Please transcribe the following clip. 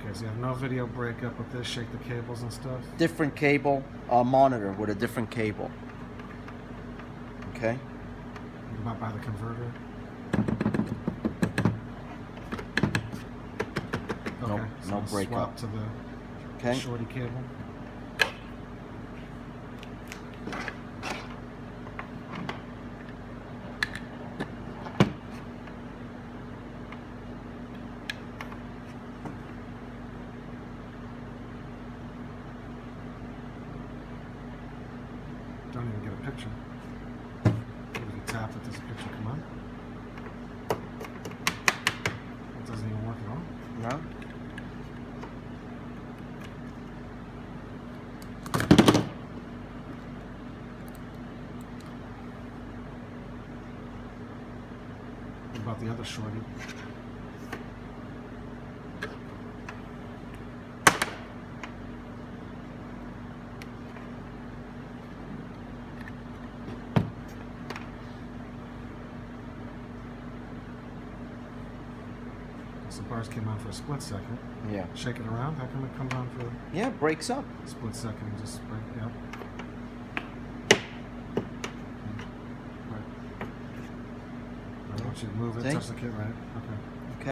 Okay, so you have no video breakup with this. Shake the cables and stuff. Different cable, monitor with a different cable. Okay. What about by the converter? No, Okay, so no I'll breakup. swap to the Okay. shorty cable. Don't even get a picture. If you tap it, does a picture come up? It doesn't even work at all. No. What about the other shorty? So bars came on for a split second. Yeah. Shake it around. How come it comes on for Yeah, breaks up. a split second and just break? Yep. Right. I want you to move it, See? touch the kit, right? Okay.